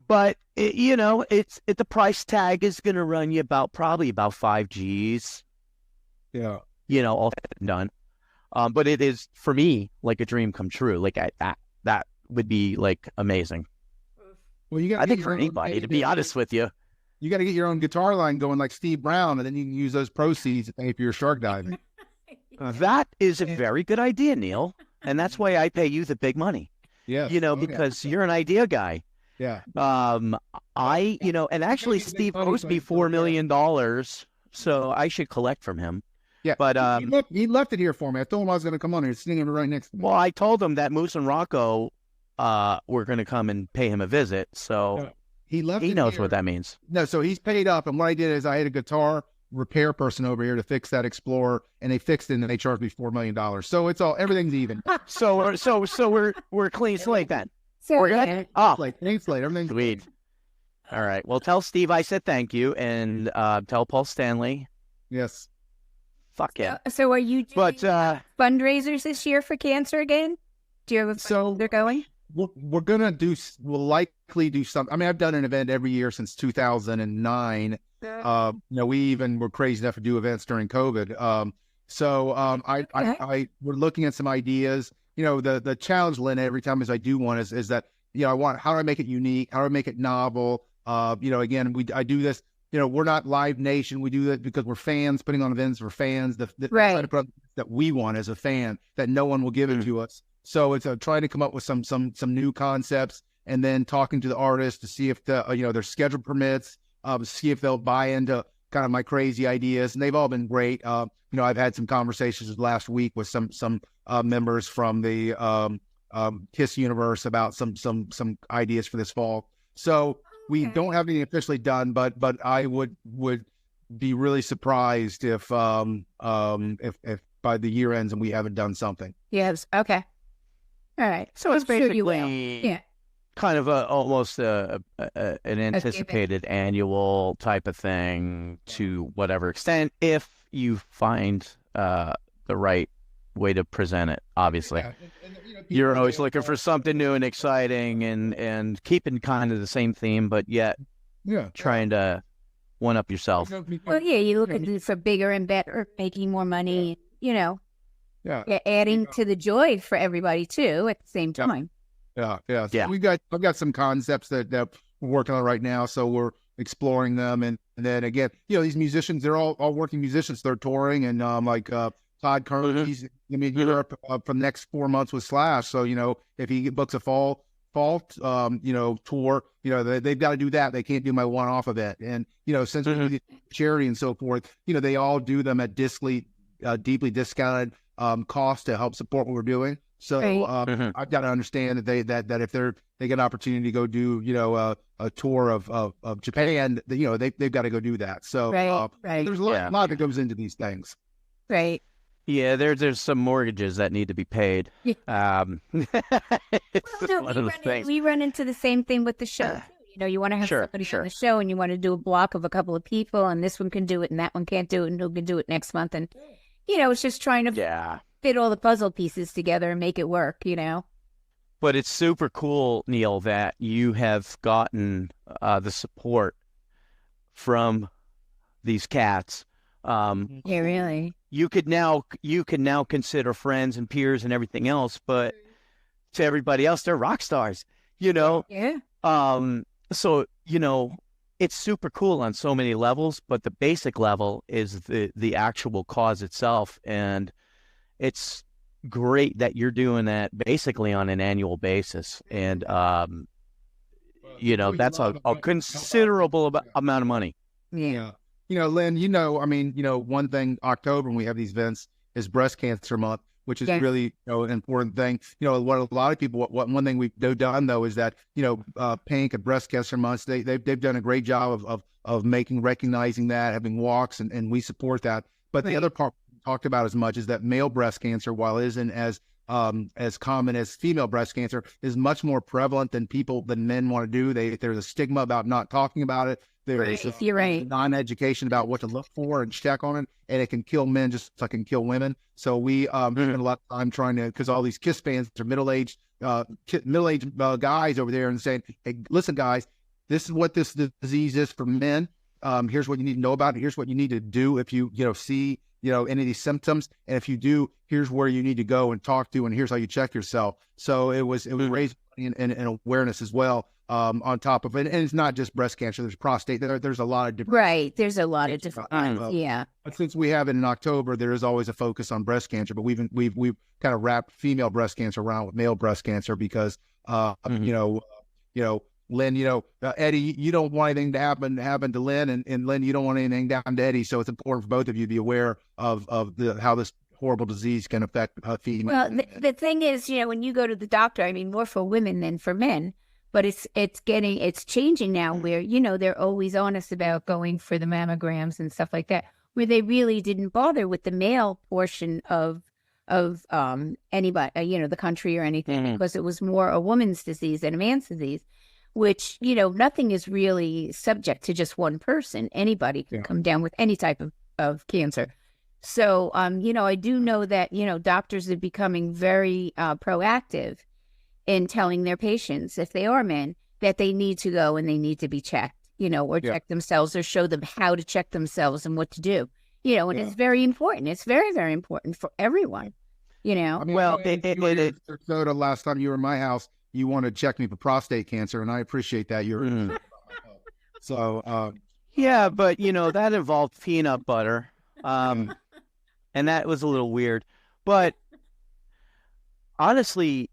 But the price tag is going to run you probably about 5 G's. Yeah. All said and done. But it is for me like a dream come true. Like that would be like amazing. Well, I think for anybody, to be honest with you, you got to get your own guitar line going like Steve Brown, and then you can use those proceeds to pay for your shark diving. That is a very good idea, Neil, and that's why I pay you the big money. Yeah. Because you're an idea guy. Yeah. And actually Steve owes me $4 million, so I should collect from him. Yeah. But he left it here for me. I told him I was going to come on here. It's sitting right next to me. Well, I told him that Moose and Rocco were going to come and pay him a visit, so he knows what that means. No, so he's paid up, and what I did is I had a guitar repair person over here to fix that Explorer, and they fixed it, and they charged me $4 million. So everything's even. So we're clean slate then. So We're good. Clean slate. Everything's Sweet. All right. Well, tell Steve I said thank you, and tell Paul Stanley. Yes. Fuck yeah. So are you doing But fundraisers this year for cancer again? Do you have a So they're going? we're gonna do. We'll likely do something. I mean, I've done an event every year since 2009. We even were crazy enough to do events during COVID. We're looking at some ideas. The challenge, Lynn, every time as I do one is that how do I make it unique? How do I make it novel? Again, I do this. We're not Live Nation. We do that because we're fans putting on events for fans. Try to put on that we want as a fan that no one will give it to us. So it's trying to come up with some new concepts and then talking to the artists to see if their schedule permits, see if they'll buy into kind of my crazy ideas. And they've all been great. I've had some conversations last week with some members from the KISS universe about some ideas for this fall. So we don't have anything officially done, but I would be really surprised if by the year ends and we haven't done something. Yes. Okay. All right. So it's basically kind of almost an anticipated annual type of thing to whatever extent, if you find the right way to present it. Obviously, you're always looking for something new and exciting, and keeping kind of the same theme, but yet trying to one up yourself. Well, you look at it for bigger and better, making more money. Adding to the joy for everybody too at the same time. So I've got some concepts that we're working on right now, so we're exploring them, and then again, these musicians, they're all working musicians. They're touring, and Todd Curley, he's gonna be in Europe for the next 4 months with Slash. So if he books a fall tour, they've got to do that. They can't do my one-off event, and since we do charity and so forth, they all do them at deeply discounted cost to help support what we're doing. So I've got to understand that if they get an opportunity to go do a tour of Japan, they've got to go do that. So there's a lot that goes into these things. Right. Yeah, there's some mortgages that need to be paid. We run into the same thing with the show. You want to have somebody on the show, and you want to do a block of a couple of people, and this one can do it, and that one can't do it, and who can do it next month, and it's just trying to fit all the puzzle pieces together and make it work. But it's super cool, Neil, that you have gotten the support from these cats. Really. You can now consider friends and peers and everything else, but to everybody else, they're rock stars. Yeah. So it's super cool on so many levels, but the basic level is the actual cause itself, and it's great that you're doing that basically on an annual basis, and that's a considerable amount of money. Yeah. Lynn, one thing, October, when we have these events, is Breast Cancer Month, which is really an important thing. What a lot of people, one thing we've done though is that Pink at Breast Cancer Month, they've done a great job of recognizing that, having walks, and we support that. But the other part we talked about as much is that male breast cancer, while it isn't as common as female breast cancer, is much more prevalent than men want to do. There's a stigma about not talking about it. There's non-education about what to look for and check on it, and it can kill men just like it can kill women. So we spend a lot of time trying to, because all these KISS fans are middle-aged guys over there, and saying, hey, listen, guys, this is what this disease is for men. Here's what you need to know about it. Here's what you need to do if you see any of these symptoms, and if you do, here's where you need to go and talk to, and here's how you check yourself. So it was raising and awareness as well. On top of it, and it's not just breast cancer. There's prostate. There's a lot of different. There's a lot of different. But since we have it in October, there is always a focus on breast cancer. But we've kind of wrapped female breast cancer around with male breast cancer because Lynn, Eddie, you don't want anything to happen to Lynn, and Lynn, you don't want anything to happen to Eddie. So it's important for both of you to be aware of how this horrible disease can affect females. Well, the thing is, when you go to the doctor, I mean, more for women than for men. But it's changing now where, they're always honest about going for the mammograms and stuff like that, where they really didn't bother with the male portion of anybody, the country or anything, because it was more a woman's disease than a man's disease. which, nothing is really subject to just one person. Anybody can come down with any type of cancer. So, I do know that, doctors are becoming very proactive in telling their patients, if they are men, that they need to go and they need to be checked, or check themselves, or show them how to check themselves and what to do, and it's very important. It's very, very important for everyone, I mean, well, the last time you were in my house, you wanted to check me for prostate cancer, and I appreciate that. So, yeah, but that involved peanut butter, and that was a little weird. But honestly,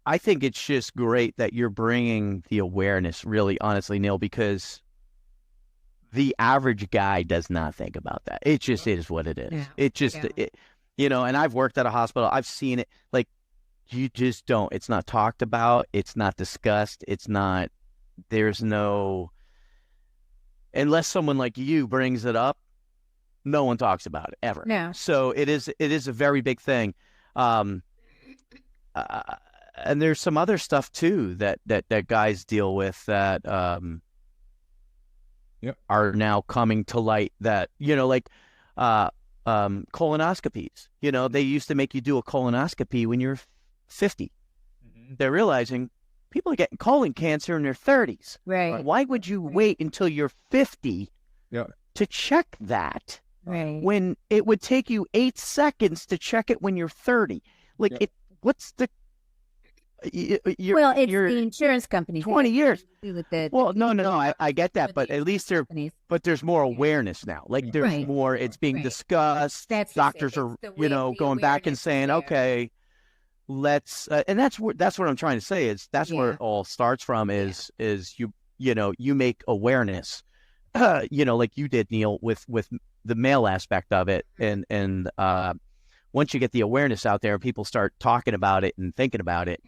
I think it's just great that you're bringing the awareness, really, honestly, Neil, because the average guy does not think about that. It just is what it is. Yeah. It just, and I've worked at a hospital. I've seen it. Like, you just don't. It's not talked about. It's not discussed. There's no, unless someone like you brings it up, no one talks about it ever. No. So it is a very big thing. And there's some other stuff too that guys deal with that are now coming to light, that like colonoscopies. They used to make you do a colonoscopy when you're 50. Mm-hmm. They're realizing people are getting colon cancer in their 30s. Right. Why would you wait until you're 50 to check that? Right. When it would take you 8 seconds to check it when you're 30. Like what's the it's the insurance company. 20 years. Well, no, I get that, but at least there's more awareness now. Like there's more. It's being discussed. Doctors are going back and saying, okay, let's. And that's what I'm trying to say is that's where it all starts from. Is you make awareness. Like you did, Neil, with the male aspect of it, and once you get the awareness out there and people start talking about it and thinking about it,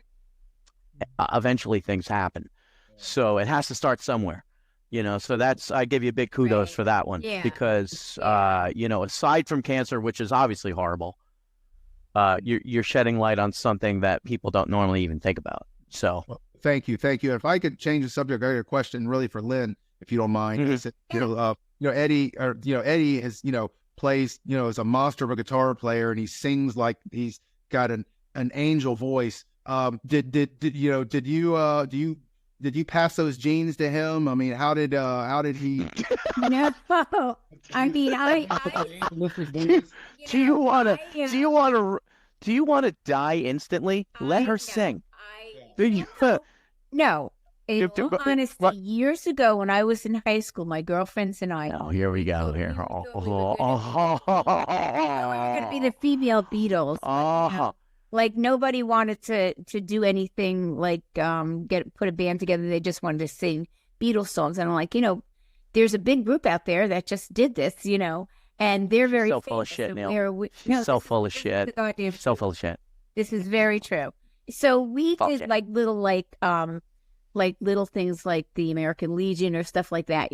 eventually things happen. So it has to start somewhere, so I give you a big kudos for that one, because, aside from cancer, which is obviously horrible, you're shedding light on something that people don't normally even think about. So thank you. If I could change the subject, I got a question really for Lynn, if you don't mind. Mm-hmm. Eddie is, plays, is a monster of a guitar player, and he sings like he's got an angel voice. Did you pass those genes to him? I mean, how did he? No, I mean, do you want to die instantly? Let her sing. No. In all honesty, years ago when I was in high school, my girlfriends and I. Oh, here we go. Here. We're going to be the female Beatles. Like nobody wanted to do anything like put a band together. They just wanted to sing Beatles songs. And I'm like, there's a big group out there that just did this, and they're very full of shit, Neil. She's so full of shit. So full of shit. This is very true. So we did like little little things like the American Legion or stuff like that,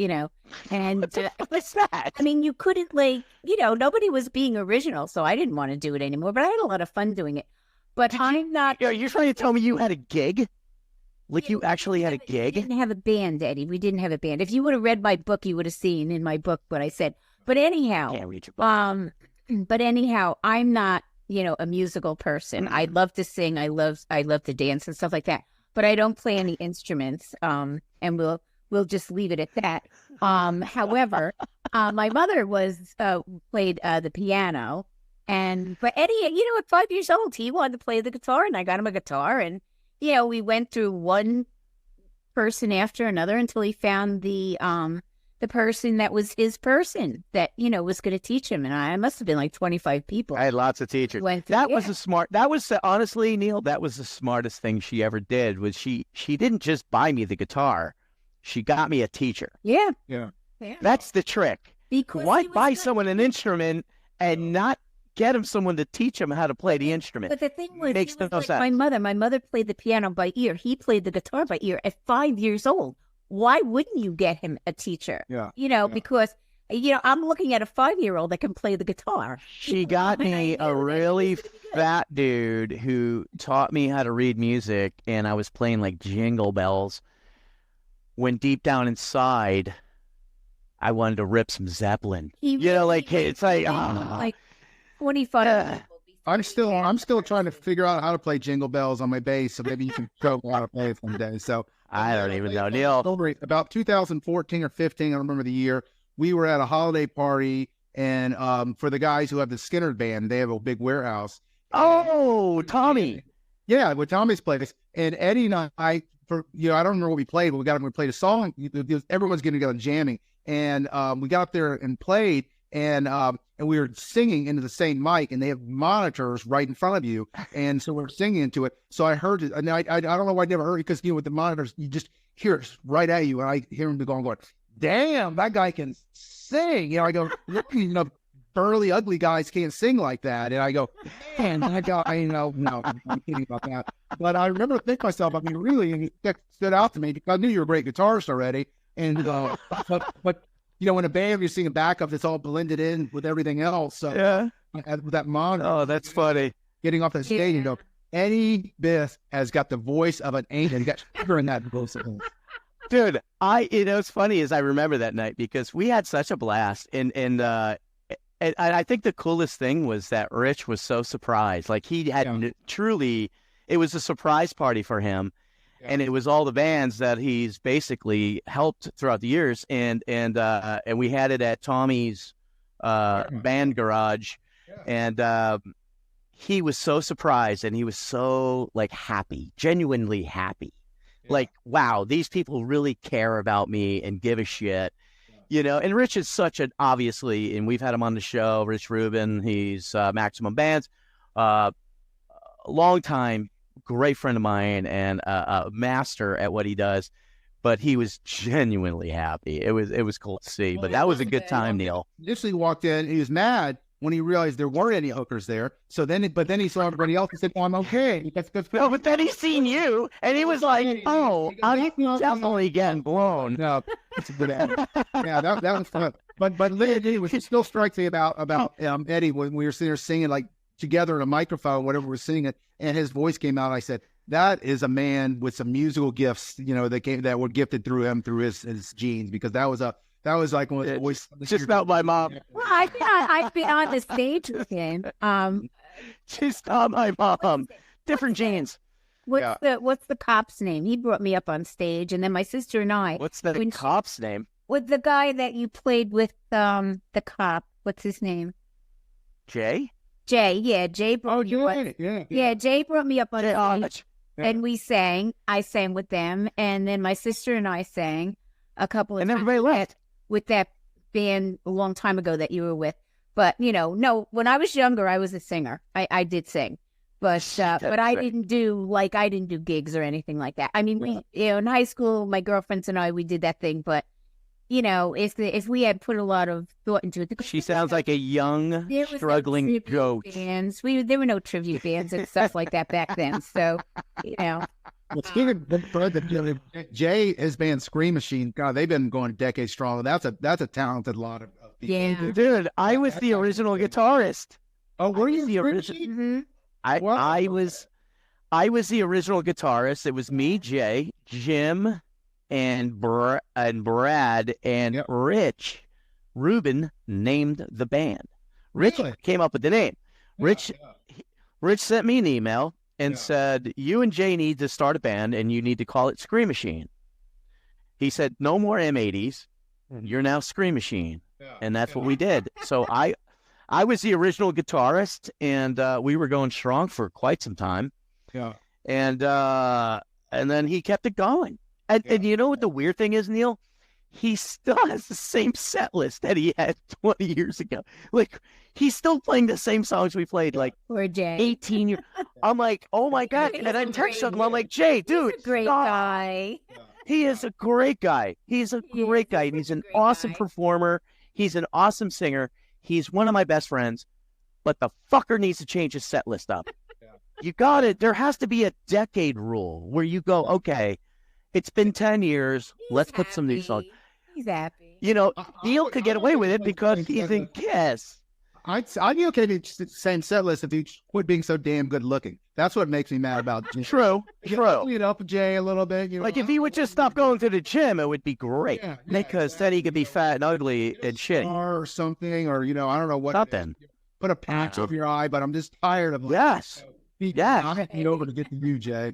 and what's that? I mean, you couldn't nobody was being original, so I didn't want to do it anymore, but I had a lot of fun doing it. But I'm not. You're trying to tell me you had a gig? Like you actually had a gig? We didn't have a band, Eddie. We didn't have a band. If you would have read my book, you would have seen in my book what I said. But anyhow, can't read your book. I'm not, a musical person. I love to sing. I love to dance and stuff like that. But I don't play any instruments. And we'll just leave it at that. However, my mother played the piano. But Eddie, at 5 years old, he wanted to play the guitar, and I got him a guitar, and we went through one person after another until he found the person that was his person that was going to teach him. And I must have been like 25 people. I had lots of teachers. Honestly, Neil, that was the smartest thing she ever did. Was she didn't just buy me the guitar, she got me a teacher. Yeah. That's the trick. Because why buy someone an instrument and not get him someone to teach him how to play the instrument? But the thing was, makes no sense. My mother played the piano by ear. He played the guitar by ear at 5 years old. Why wouldn't you get him a teacher? Because, I'm looking at a 5-year-old that can play the guitar. She got me a really fat dude who taught me how to read music, and I was playing like Jingle Bells. when deep down inside, I wanted to rip some Zeppelin. It's like, like 25 people. I'm still trying to figure out how to play Jingle Bells on my bass, so maybe you can show me how to play it someday. So I don't even know, Neil. About 2014 or 15, I don't remember the year. We were at a holiday party, and for the guys who have the Skinner band, they have a big warehouse. Oh, Tommy. Yeah, with Tommy's place, and Eddie and I, I don't remember what we played, but we played a song. Everyone's getting together jamming, and we got up there and played, and we were singing into the same mic, and they have monitors right in front of you, and so we're singing into it. So I heard it, and I don't know why I never heard it, because with the monitors you just hear it right at you, and I hear him going, damn, that guy can sing. I go, burly, ugly guys can't sing like that. And I go, man, that guy, no, I'm kidding about that. But I remember thinking to myself, really, that stood out to me, because I knew you were a great guitarist already. And, but in a band, you're singing backup, it's all blended in with everything else. So, yeah. With that monitor. Oh, that's funny. Getting off that stage, Eddie Biff has got the voice of an angel. He got sugar in that voice. Dude, it's funny as I remember that night, because we had such a blast. And I think the coolest thing was that Rich was so surprised. Like, he had truly, it was a surprise party for him. Yeah. And it was all the bands that he's basically helped throughout the years. And we had it at Tommy's band garage. Yeah. And he was so surprised, and he was so happy, genuinely happy. Yeah. Like, wow, these people really care about me and give a shit. And Rich is such an, obviously, and we've had him on the show, Rich Rubin, he's Maximum Bands, long time, great friend of mine, and a master at what he does, but he was genuinely happy. It was cool to see, but that was a good time, Neil. Initially walked in, he was mad when he realized there weren't any hookers there. So then he saw everybody else and said, "Oh, I'm okay." No, but then he seen you, and he was like, "Oh, I'm definitely getting blown." No, it's a good ad. Yeah, that was fun. But it was still strikes me about Eddie when we were sitting there singing together in a microphone, whatever we're singing it, and his voice came out. I said, "That is a man with some musical gifts, that were gifted through him, through his genes," because that was like one of the voice. Just about my mom. Well, I've been on the stage with him. Just not my mom. Different genes. What's the cop's name? He brought me up on stage, and then my sister and I. What's the cop's name? With the guy that you played with, the cop. What's his name? Jay. Yeah, Jay brought me up. Yeah, Jay brought me up on stage, and we sang. I sang with them, and then my sister and I sang a couple of times. And everybody left. With that band a long time ago that you were with. But, no, when I was younger, I was a singer. I did sing. But I didn't do gigs or anything like that. I mean, we, in high school, my girlfriends and I, we did that thing. But, if we had put a lot of thought into it. She sounds like a young, struggling goat. Bands. There were no tribute bands and stuff like that back then. So, Well, speaking of Jay, his band Scream Machine, God, they've been going decades strong. That's a talented lot of people. Yeah, dude, I was the original guitarist. Oh, were you the original? Mm-hmm. I was the original guitarist. It was me, Jay, Jim, and Brad, and Rich Rubin named the band. Rich came up with the name. Rich sent me an email and said, "You and Jay need to start a band, and you need to call it Scream Machine." He said, "No more M80s. You're now Scream Machine." And that's what we did. So I was the original guitarist, and we were going strong for quite some time. Yeah. And then he kept it going. And you know what the weird thing is, Neil? He still has the same set list that he had 20 years ago. He's still playing the same songs we played, Poor Jay. 18 years. I'm like, oh my God. And I text him, I'm like, Jay, dude. He's a great guy. He is a great guy. He's a great guy. He's an awesome performer. He's an awesome singer. He's one of my best friends. But the fucker needs to change his set list up. You got it. There has to be a decade rule where you go, okay, it's been 10 years. Let's put some new songs. He's happy. Neil could get away with it because he's in Kiss. I'd be okay to the same set list if you quit being so damn good looking. That's what makes me mad about Jay. True. Clean up Jay a little bit. You know? Like if he would just stop going to the gym, it would be great. Yeah, Because then he could be fat and ugly and shit. Or something, or I don't know what. Something. Put a patch over your eye, but I'm just tired of. Yes. Yes. I'm heading over to get to you, Jay.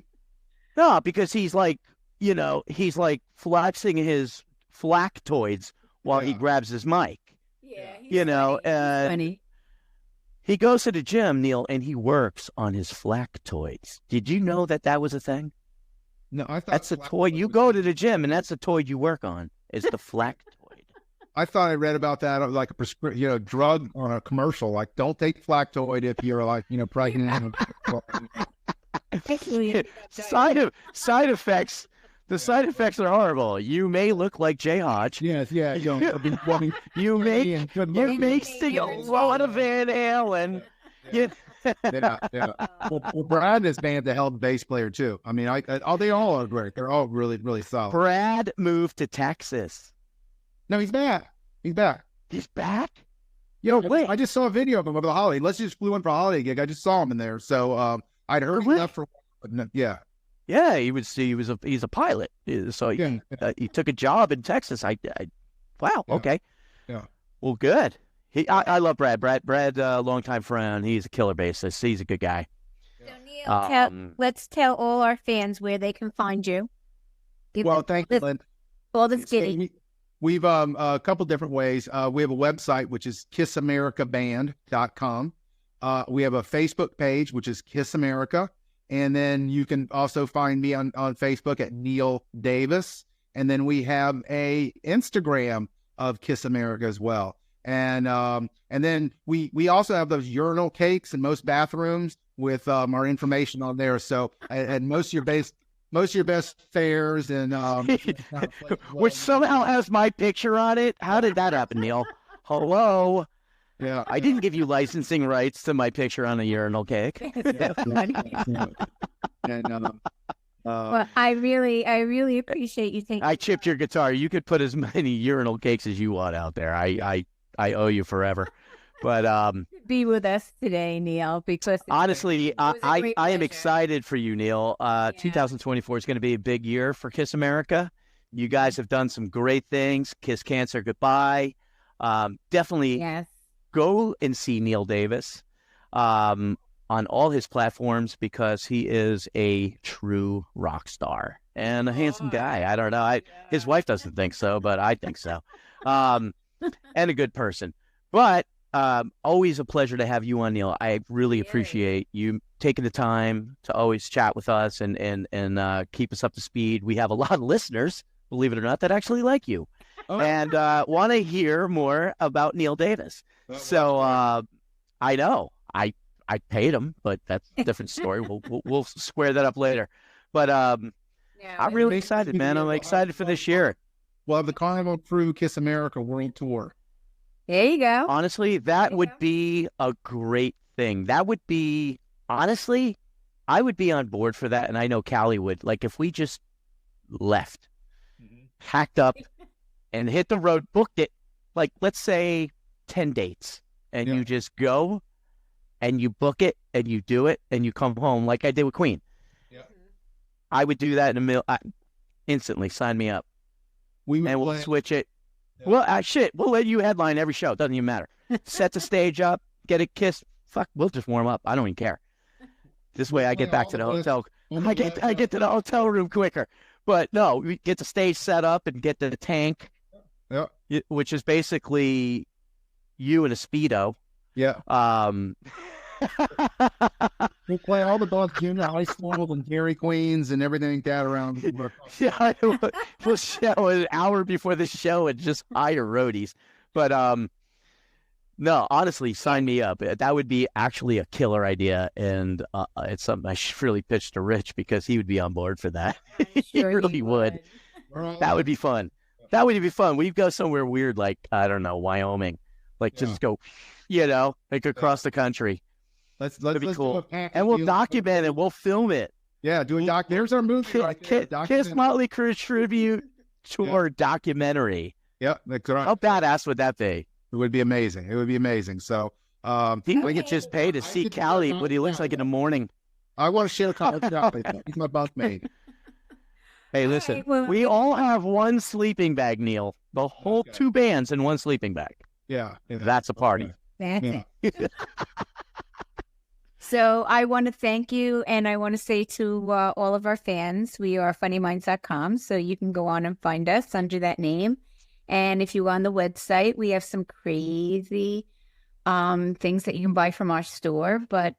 No, because he's like, he's like flexing his flactoids while he grabs his mic. Yeah. And Funny. he goes to the gym, Neil, and he works on his flactoids. Did you know that was a thing? No, I thought that's a toy. You go to the gym, and that's a toy you work on. Is the flactoid. I thought I read about that like a drug on a commercial. Like, don't take flactoid if you're like, pregnant. Side effects. The side effects are horrible. You may look like Jay Hodge. Yes, yeah. You may sing a lot of Van Halen. Yeah. Well, Brad in his band's a hell of a bass player too. I mean, they all are great. They're all really, really solid. Brad moved to Texas. No, he's back. He's back. He's back? Wait. I just saw a video of him over the holiday. Let's just flew in for a holiday gig. I just saw him in there. So I'd heard enough for, but no, yeah. Yeah, he's a pilot. So he took a job in Texas. Wow. Yeah. Okay. Yeah. Well, good. I love Brad. Brad, longtime friend. He's a killer bassist. He's a good guy. So Neil, let's tell all our fans where they can find you. Thank you, Lynn. All the skinny. We've a couple different ways. We have a website, which is kissamericaband.com. We have a Facebook page, which is Kiss America. And then you can also find me on Facebook at Neil Davis. And then we have a Instagram of Kiss America as well. And then we also have those urinal cakes in most bathrooms with our information on there. So and most of your best fares and which somehow has my picture on it. How did that happen, Neil? Hello. Yeah, I didn't give you licensing rights to my picture on a urinal cake. Well, I really appreciate you taking. I chipped your guitar. You could put as many urinal cakes as you want out there. I owe you forever. But be with us today, Neil, because honestly, I am excited for you, Neil. 2024 is going to be a big year for Kiss America. You guys have done some great things. Kiss Cancer Goodbye. Definitely go and see Neil Davis on all his platforms because he is a true rock star and a handsome guy. I don't know. His wife doesn't think so, but I think so. And a good person. But always a pleasure to have you on, Neil. I really appreciate you taking the time to always chat with us and keep us up to speed. We have a lot of listeners, believe it or not, that actually like you and want to hear more about Neil Davis. So I know I paid him, but that's a different story. We'll square that up later. But I'm really excited, man. I'm excited for this year. We'll have the Carnival Crew Kiss America World Tour. There you go. Honestly, that would be a great thing. That would be, honestly, I would be on board for that. And I know Callie would. Like, if we just left, packed up, and hit the road, booked it, like, let's say 10 dates, and you just go, and you book it, and you do it, and you come home, like I did with Queen. Yeah. I would do that in instantly. Sign me up. We'll switch it. Yeah. Well, we'll let you headline every show. Doesn't even matter. Set the stage up, get a kiss. Fuck, we'll just warm up. I don't even care. This way I get back to the hotel. I get to the hotel room quicker. But no, we get the stage set up and get the tank, which is basically you in a Speedo. Yeah. We play all the Bob Jr. High School and Dairy Queens and everything like that around. Yeah, we'll show an hour before the show and just hire roadies. But no, honestly, sign me up. That would be actually a killer idea, and it's something I should really pitch to Rich because he would be on board for that. He really would. That would be fun. That would be fun. We'd go somewhere weird, like I don't know, Wyoming, like just go, like across the country. Let's be cool, and we'll document it. We'll film it. Yeah, do a doc. There's our movie. Kiss Motley Crue tribute tour documentary. Yeah, that's right. How badass would that be? It would be amazing. So We could just pay to see Callie what he looks like in the morning. I want to share a couple of chocolate. He's my bunkmate. Hey, listen, we all have one sleeping bag, Neil. The whole 2 bands in one sleeping bag. Yeah. That's a party. That's it. So I want to thank you, and I want to say to all of our fans, we are funnyminds.com, so you can go on and find us under that name. And if you go on the website, we have some crazy things that you can buy from our store. But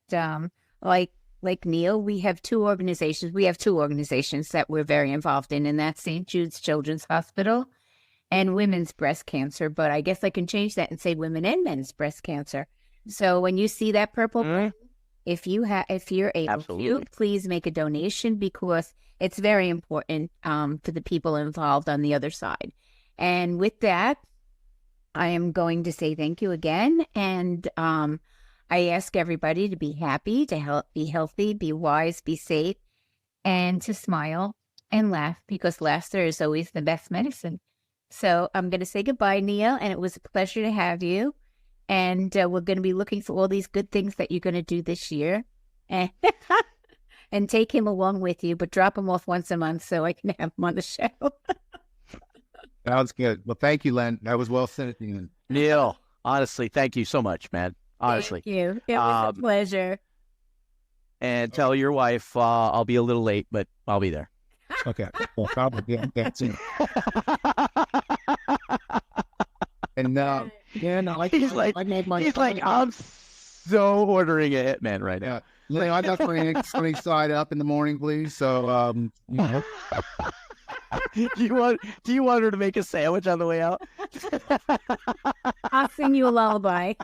like Neil, we have 2 organizations. We have 2 organizations that we're very involved in, and that's St. Jude's Children's Hospital and Women's Breast Cancer. But I guess I can change that and say Women and Men's Breast Cancer. So when you see that purple button, if you're able to, please make a donation, because it's very important for the people involved on the other side. And with that, I am going to say thank you again. And I ask everybody to be happy, to be healthy, be wise, be safe, and to smile and laugh, because laughter is always the best medicine. So I'm going to say goodbye, Neil, and it was a pleasure to have you. And we're going to be looking for all these good things that you're going to do this year. And, and take him along with you, but drop him off once a month so I can have him on the show. Sounds good. Well, thank you, Len. That was well said. Neil, honestly, thank you so much, man. Honestly. Thank you. It was a pleasure. And tell your wife I'll be a little late, but I'll be there. Okay. Well, probably. That's it. And he's like, I'm so ordering a hitman right now. Yeah, I got sunny side up in the morning, please. So, do you want her to make a sandwich on the way out? I'll sing you a lullaby.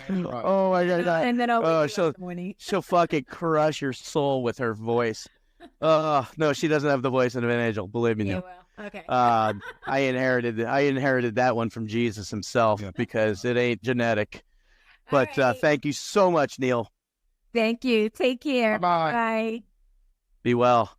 Oh my God! And then I'll wake you up in the morning. She'll fucking crush your soul with her voice. No, she doesn't have the voice of an angel. Believe me. Yeah, well, okay. I inherited that one from Jesus himself, because it ain't genetic. But right. Thank you so much, Neil. Thank you. Take care. Bye. Bye. Be well.